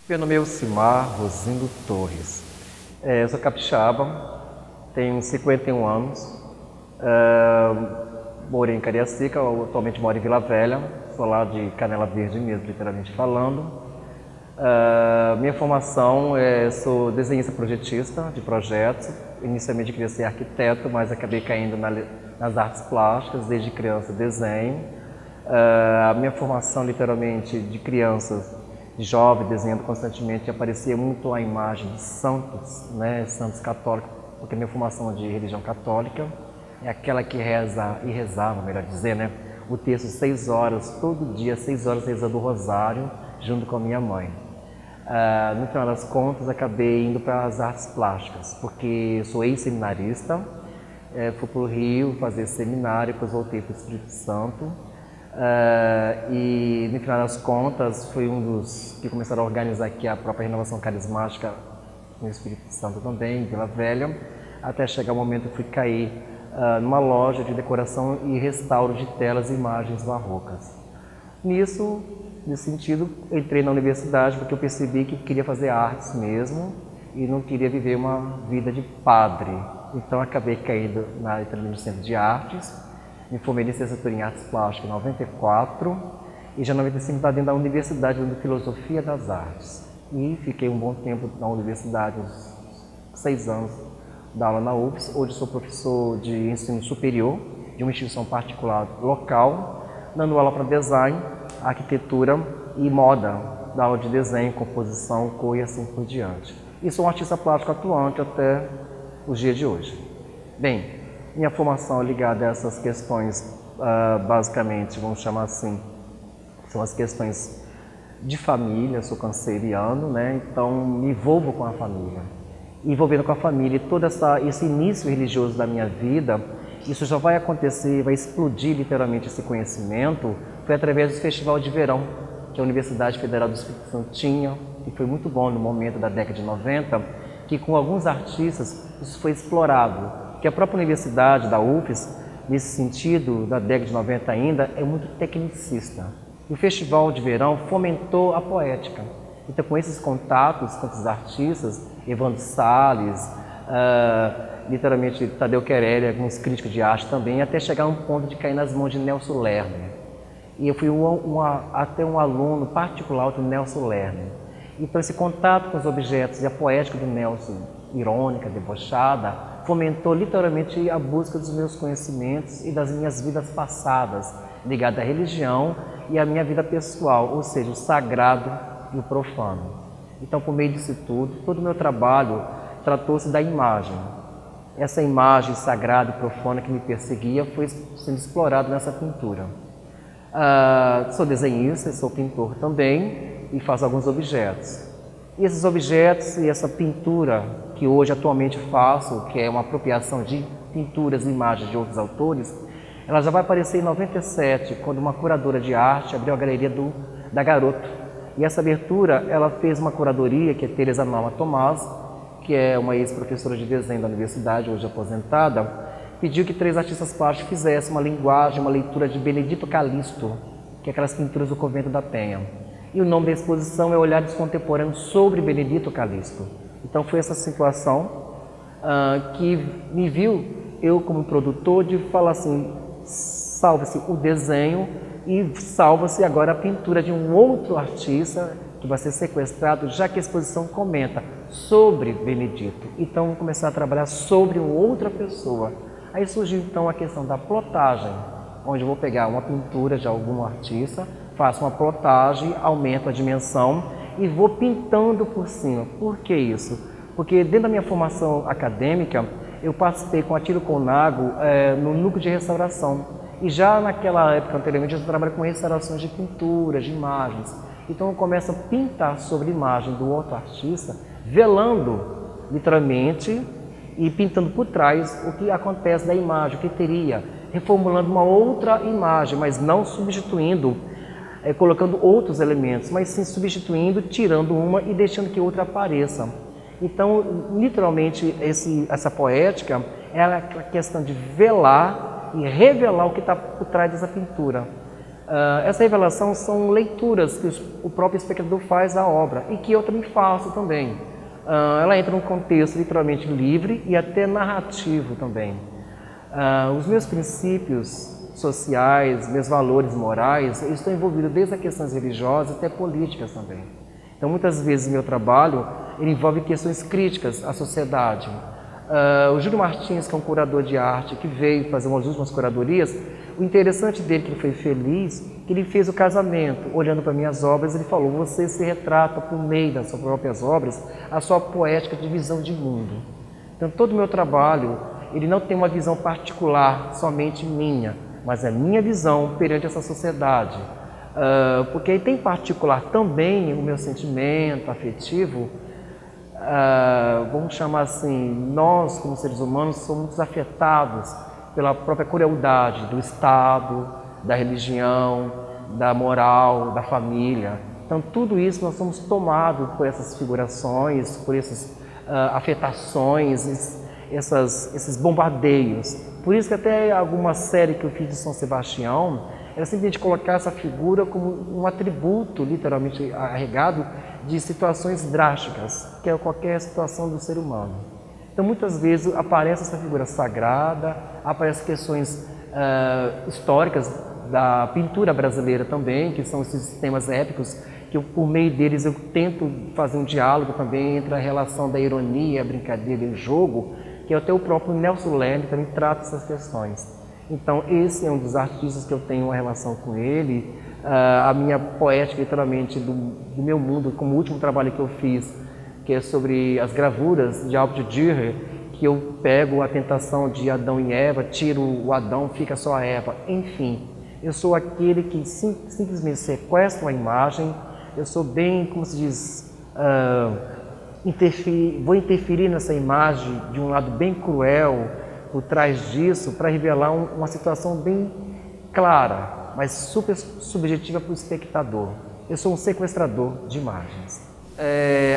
Meu nome é Elcimar Rosindo Torres. Eu sou capixaba, tenho 51 anos, morei em Cariacica, atualmente moro em Vila Velha, sou lá de Canela Verde mesmo, literalmente falando. Minha formação sou desenhista projetista de projetos. Inicialmente queria ser arquiteto, mas acabei caindo nas artes plásticas, desde criança desenho. A minha formação literalmente de crianças, de jovem, desenhando constantemente, aparecia muito a imagem de santos, né, santos católicos, porque a minha formação de religião católica é aquela que reza e rezava, melhor dizer, né, o texto 6 horas, todo dia, 6 horas rezando o rosário, junto com a minha mãe. No final das contas, acabei indo para as artes plásticas, porque sou ex-seminarista, fui para o Rio fazer seminário, depois voltei para o Espírito Santo, e no final das contas fui um dos que começaram a organizar aqui a própria renovação carismática no Espírito Santo também, em Vila Velha, até chegar o momento que fui cair numa loja de decoração e restauro de telas e imagens barrocas. Nisso, nesse sentido, entrei na universidade porque eu percebi que queria fazer artes mesmo e não queria viver uma vida de padre. Então acabei caindo na literalmente Centro de Artes, me formei em licenciatura em Artes Plásticas em 94 e já em 95 estava dentro da universidade de Filosofia das Artes. E fiquei um bom tempo na universidade, uns 6 anos, da aula na UFS. Hoje sou professor de ensino superior de uma instituição particular local, dando aula para design, arquitetura e moda, da aula de desenho, composição, cor e assim por diante. E sou um artista plástico atuante até os dias de hoje. Bem, minha formação é ligada a essas questões, basicamente, vamos chamar assim, são as questões de família, sou canceriano, né? Então me envolvo com a família. Envolvendo com a família e todo esse início religioso da minha vida, isso já vai acontecer, vai explodir literalmente esse conhecimento, foi através do Festival de Verão, que a Universidade Federal do Espírito Santo tinha, e foi muito bom no momento da década de 90, que com alguns artistas isso foi explorado, que a própria universidade da UFES, nesse sentido, da década de 90 ainda, é muito tecnicista. E o Festival de Verão fomentou a poética. Então, com esses contatos com esses artistas, Evandro Salles, literalmente Tadeu Querelli, alguns críticos de arte também, até chegar a um ponto de cair nas mãos de Nelson Lerner. E eu fui até um aluno particular do Nelson Lerner. Então, esse contato com os objetos e a poética do Nelson, irônica, debochada, fomentou literalmente a busca dos meus conhecimentos e das minhas vidas passadas, ligadas à religião e à minha vida pessoal, ou seja, o sagrado e o profano. Então, por meio disso tudo, todo o meu trabalho tratou-se da imagem. Essa imagem sagrada e profana que me perseguia foi sendo explorada nessa pintura. Sou desenhista, sou pintor também e faço alguns objetos. E esses objetos e essa pintura que hoje atualmente faço, que é uma apropriação de pinturas e imagens de outros autores, ela já vai aparecer em 97, quando uma curadora de arte abriu a galeria da Garoto. E essa abertura, ela fez uma curadoria, que é Teresa Norma Tomás, que é uma ex-professora de desenho da universidade, hoje aposentada, pediu que 3 artistas plásticos fizessem uma linguagem, uma leitura de Benedito Calixto, que é aquelas pinturas do Convento da Penha. E o nome da exposição é Olhares Contemporâneos sobre Benedito Calixto. Então foi essa situação que me viu, eu como produtor, de falar assim, salva-se o desenho e salva-se agora a pintura de um outro artista que vai ser sequestrado, já que a exposição comenta sobre Benedito. Então vamos começar a trabalhar sobre uma outra pessoa. Aí surgiu então a questão da plotagem, onde eu vou pegar uma pintura de algum artista, faço uma plotagem, aumento a dimensão e vou pintando por cima. Por que isso? Porque dentro da minha formação acadêmica, eu participei com a Tiro Conago no núcleo de restauração. E já naquela época, anteriormente, eu trabalhei com restaurações de pinturas, de imagens. Então eu começo a pintar sobre a imagem do outro artista, velando, literalmente, e pintando por trás o que acontece da imagem, o que teria, reformulando uma outra imagem, mas não substituindo, colocando outros elementos, mas sim substituindo, tirando uma e deixando que outra apareça. Então, literalmente, essa poética é a questão de velar e revelar o que está por trás dessa pintura. Essa revelação são leituras que o próprio espectador faz da obra e que eu também faço também. Ela entra num contexto literalmente livre e até narrativo também. Os meus princípios sociais, meus valores morais, eles estão envolvidos desde as questões religiosas até políticas também. Então, muitas vezes, meu trabalho ele envolve questões críticas à sociedade. O Júlio Martins, que é um curador de arte, que veio fazer umas últimas curadorias, o interessante dele, que ele foi feliz, que ele fez o casamento. Olhando para minhas obras, ele falou, você se retrata por meio das suas próprias obras, a sua poética de visão de mundo. Então, todo o meu trabalho, ele não tem uma visão particular, somente minha, mas é minha visão perante essa sociedade. Porque aí tem particular também o meu sentimento afetivo, vamos chamar assim, nós como seres humanos somos afetados pela própria crueldade do Estado, da religião, da moral, da família. Então tudo isso nós somos tomados por essas figurações, por essas afetações, esses bombardeios. Por isso que até alguma série que eu fiz de São Sebastião, era simplesmente colocar essa figura como um atributo, literalmente arregado, de situações drásticas, que é qualquer situação do ser humano. Então, muitas vezes aparece essa figura sagrada, aparecem questões históricas da pintura brasileira também, que são esses temas épicos, que por meio deles eu tento fazer um diálogo também entre a relação da ironia, a brincadeira e o jogo, que até o próprio Nelson Leme também trata essas questões. Então, esse é um dos artistas que eu tenho uma relação com ele. A minha poética, literalmente, do meu mundo, como o último trabalho que eu fiz, que é sobre as gravuras de Albert Dürer, que eu pego a tentação de Adão e Eva, tiro o Adão, fica só a Eva. Enfim, eu sou aquele que simplesmente sequestra a imagem, eu sou bem, como se diz, vou interferir nessa imagem de um lado bem cruel, por trás disso, para revelar uma situação bem clara, mas super subjetiva para o espectador. Eu sou um sequestrador de imagens.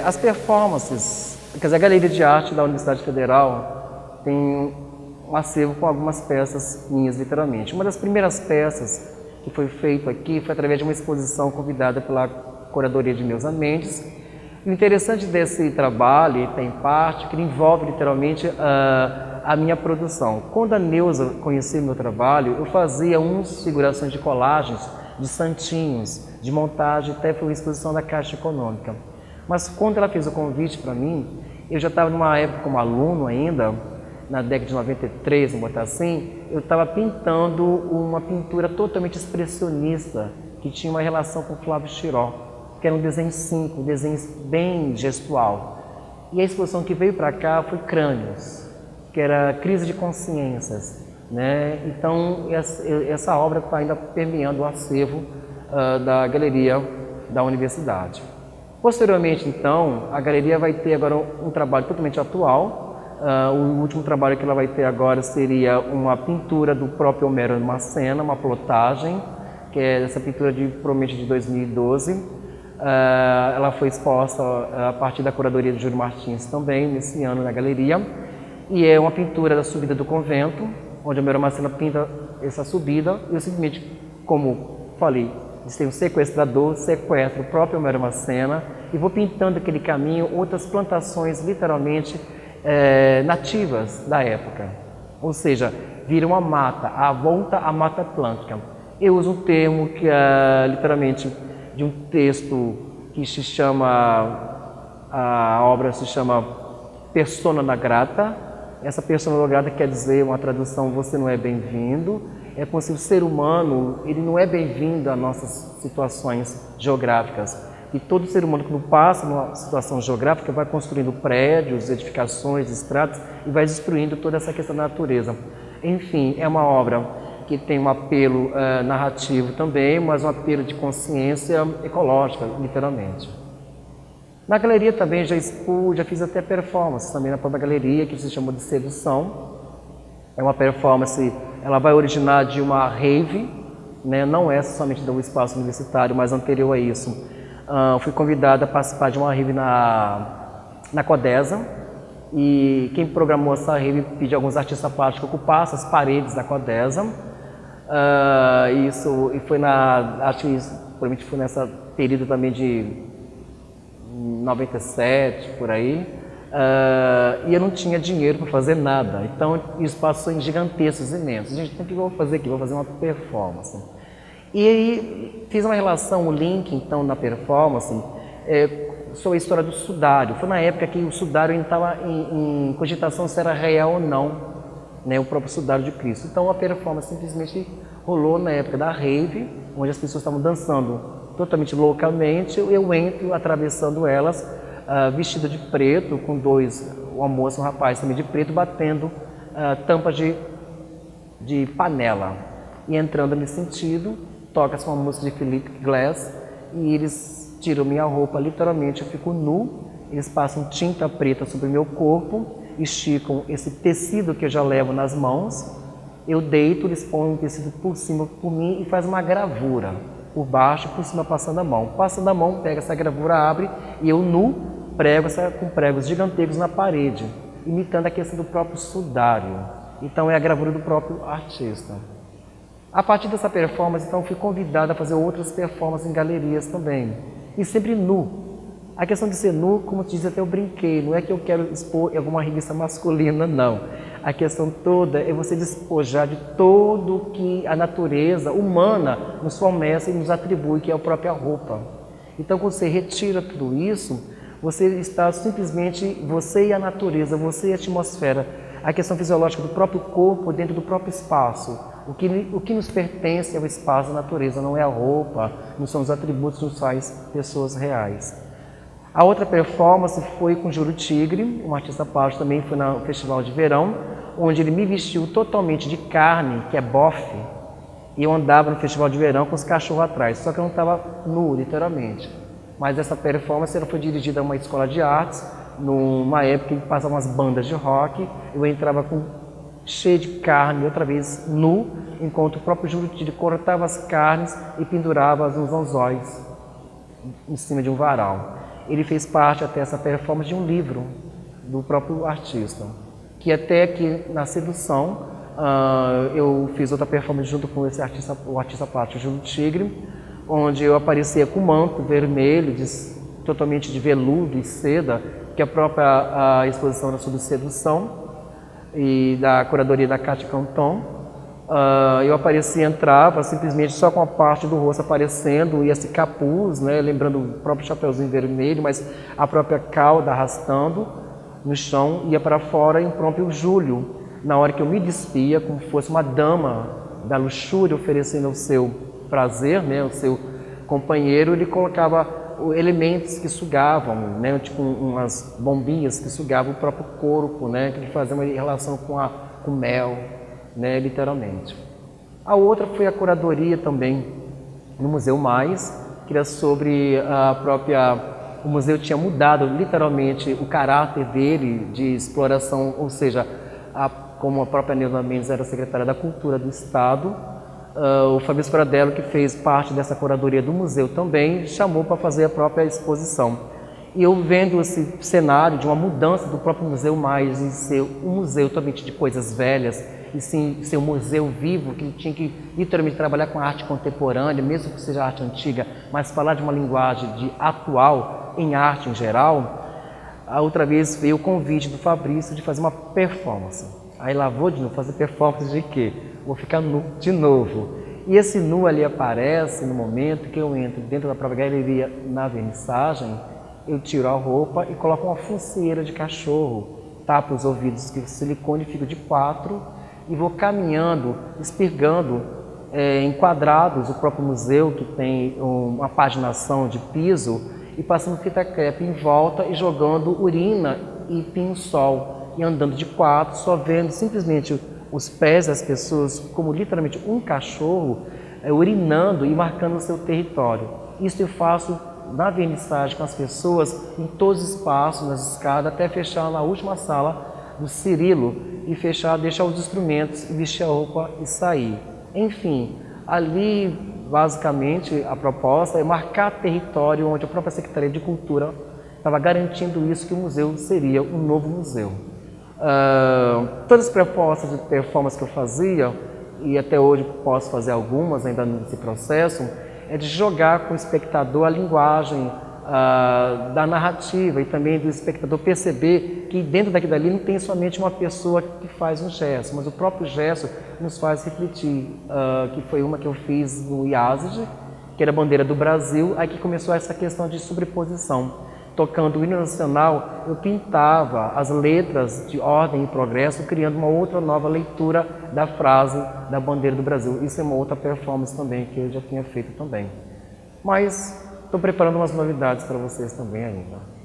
As performances, quer dizer, a Galeria de Arte da Universidade Federal tem um acervo com algumas peças minhas, literalmente. Uma das primeiras peças que foi feita aqui foi através de uma exposição convidada pela curadoria de Neuza Mendes. O interessante desse trabalho, tem parte, que ele envolve literalmente a minha produção. Quando a Neuza conheceu meu trabalho, eu fazia figurações de colagens, de santinhos, de montagem, até foi uma exposição da Caixa Econômica. Mas quando ela fez o convite para mim, eu já estava numa época como aluno ainda, na década de 93, vamos botar assim, eu estava pintando uma pintura totalmente expressionista, que tinha uma relação com Flávio Schiró, que era um desenho 5, um desenho bem gestual. E a exposição que veio para cá foi Crânios, que era crise de consciências, né? Então, essa obra está ainda permeando o acervo da galeria da universidade. Posteriormente, então, a galeria vai ter agora um trabalho totalmente atual. O último trabalho que ela vai ter agora seria uma pintura do próprio Homero Macena, uma plotagem, que é essa pintura provavelmente de 2012. Ela foi exposta a partir da curadoria de Júlio Martins também, nesse ano na galeria. E é uma pintura da subida do convento, onde Homero Macena pinta essa subida. E eu simplesmente, como falei, tem um sequestrador, sequestro o próprio Homero Macena e vou pintando aquele caminho, outras plantações literalmente nativas da época. Ou seja, vira uma mata, a volta à Mata Atlântica. Eu uso um termo que é literalmente de um texto que se chama, a obra se chama Persona non grata. Essa persona non grata quer dizer, uma tradução, você não é bem-vindo. É como se o ser humano, ele não é bem-vindo às nossas situações geográficas. E todo ser humano que passa numa situação geográfica vai construindo prédios, edificações, estradas e vai destruindo toda essa questão da natureza. Enfim, é uma obra que tem um apelo narrativo também, mas um apelo de consciência ecológica, literalmente. Na galeria também já fiz até performance também na própria galeria, que se chamou de Sedução. É uma performance, ela vai originar de uma rave, né? Não é somente do espaço universitário, mas anterior a isso. Fui convidada a participar de uma rave na Codesa, e quem programou essa rave pediu alguns artistas plásticos que ocupassem as paredes da Codesa. Isso e foi acho que isso, provavelmente foi nessa período também de 97, por aí. E eu não tinha dinheiro para fazer nada, então os espaços são gigantescos, imensos. Gente, o que eu vou fazer aqui? Vou fazer uma performance. E aí fiz uma relação, o link então na performance, sobre a história do sudário. Foi na época que o sudário estava em cogitação se era real ou não, né, o próprio sudário de Cristo. Então a performance simplesmente rolou na época da rave, onde as pessoas estavam dançando totalmente loucamente. Eu entro atravessando elas, vestida de preto, com uma moça e um rapaz também de preto, batendo tampas de panela. E entrando nesse sentido, toca-se uma música de Philip Glass e eles tiram minha roupa, literalmente eu fico nu, eles passam tinta preta sobre o meu corpo, esticam esse tecido que eu já levo nas mãos, eu deito, eles põem o tecido por cima por mim e faz uma gravura, por baixo, por cima passando a mão. Passando a mão, pega essa gravura, abre e eu nu prego com pregos gigantescos na parede, imitando a questão do próprio sudário. Então é a gravura do próprio artista. A partir dessa performance, então, fui convidada a fazer outras performances em galerias também. E sempre nu. A questão de ser nu, como te diz, até eu brinquei, não é que eu quero expor em alguma revista masculina, não. A questão toda é você despojar de todo que a natureza humana nos fornece e nos atribui, que é a própria roupa. Então, quando você retira tudo isso, você está simplesmente, você e a natureza, você e a atmosfera, a questão fisiológica do próprio corpo dentro do próprio espaço. O que nos pertence é o espaço da natureza, não é a roupa, não são os atributos que nos faz pessoas reais. A outra performance foi com Júlio Tigre, um artista plástico também, foi no Festival de Verão, onde ele me vestiu totalmente de carne, que é bofe, e eu andava no Festival de Verão com os cachorros atrás, só que eu não estava nu, literalmente. Mas essa performance ela foi dirigida a uma escola de artes, numa época em que passavam umas bandas de rock, eu entrava cheio de carne, outra vez nu, enquanto o próprio Júlio Tigre cortava as carnes e pendurava-as nos anzóis, em cima de um varal. Ele fez parte até essa performance de um livro do próprio artista, que até que na Sedução eu fiz outra performance junto com o artista plástico Júlio Tigre, onde eu aparecia com manto vermelho, totalmente de veludo e seda, que a própria exposição era sobre sedução, e da curadoria da Cátia Canton. Eu aparecia, entrava simplesmente só com a parte do rosto aparecendo e esse capuz, né, lembrando o próprio chapeuzinho vermelho, mas a própria cauda arrastando no chão, ia para fora, e o próprio Júlio, na hora que eu me despia, como fosse uma dama da luxúria oferecendo o seu prazer, né, o seu companheiro, ele colocava elementos que sugavam, né, tipo umas bombinhas que sugavam o próprio corpo, né, que fazia uma relação com mel, né, literalmente. A outra foi a curadoria também no Museu Mais, que era sobre o museu tinha mudado literalmente o caráter dele de exploração, ou seja, como a própria Neuza Mendes era secretária da Cultura do Estado, o Fabrício Pradello, que fez parte dessa curadoria do museu também, chamou para fazer a própria exposição. E eu vendo esse cenário de uma mudança do próprio Museu Mais, em ser um museu totalmente de coisas velhas, e sim ser um museu vivo, que tinha que literalmente trabalhar com a arte contemporânea, mesmo que seja arte antiga, mas falar de uma linguagem atual em arte em geral. A outra vez veio o convite do Fabrício de fazer uma performance. Aí lá vou de novo fazer performance de quê? Vou ficar nu de novo. E esse nu ali aparece no momento que eu entro dentro da própria galeria na vernissagem, eu tiro a roupa e coloco uma focinheira de cachorro, tapo os ouvidos com silicone, fico de 4 e vou caminhando, espirgando em quadrados o próprio museu, que tem uma paginação de piso, e passando fita crepe em volta e jogando urina e pinho-sol, e andando de 4, só vendo simplesmente os pés das pessoas como literalmente um cachorro urinando e marcando o seu território. Isso eu faço na vernissagem com as pessoas em todos os espaços, nas escadas, até fechar na última sala do Cirilo e fechar, deixar os instrumentos, vestir a roupa e sair. Enfim, ali basicamente a proposta é marcar território onde a própria Secretaria de Cultura estava garantindo isso, que o museu seria um novo museu. Todas as propostas de performance que eu fazia e até hoje posso fazer algumas ainda nesse processo, é de jogar com o espectador a linguagem da narrativa e também do espectador perceber que dentro daquilo ali não tem somente uma pessoa que faz um gesto, mas o próprio gesto nos faz refletir, que foi uma que eu fiz no IASG, que era a bandeira do Brasil, aí que começou essa questão de sobreposição. Tocando o hino nacional, eu pintava as letras de ordem e progresso, criando uma outra nova leitura da frase da bandeira do Brasil. Isso é uma outra performance também, que eu já tinha feito também. Mas estou preparando umas novidades para vocês também ainda.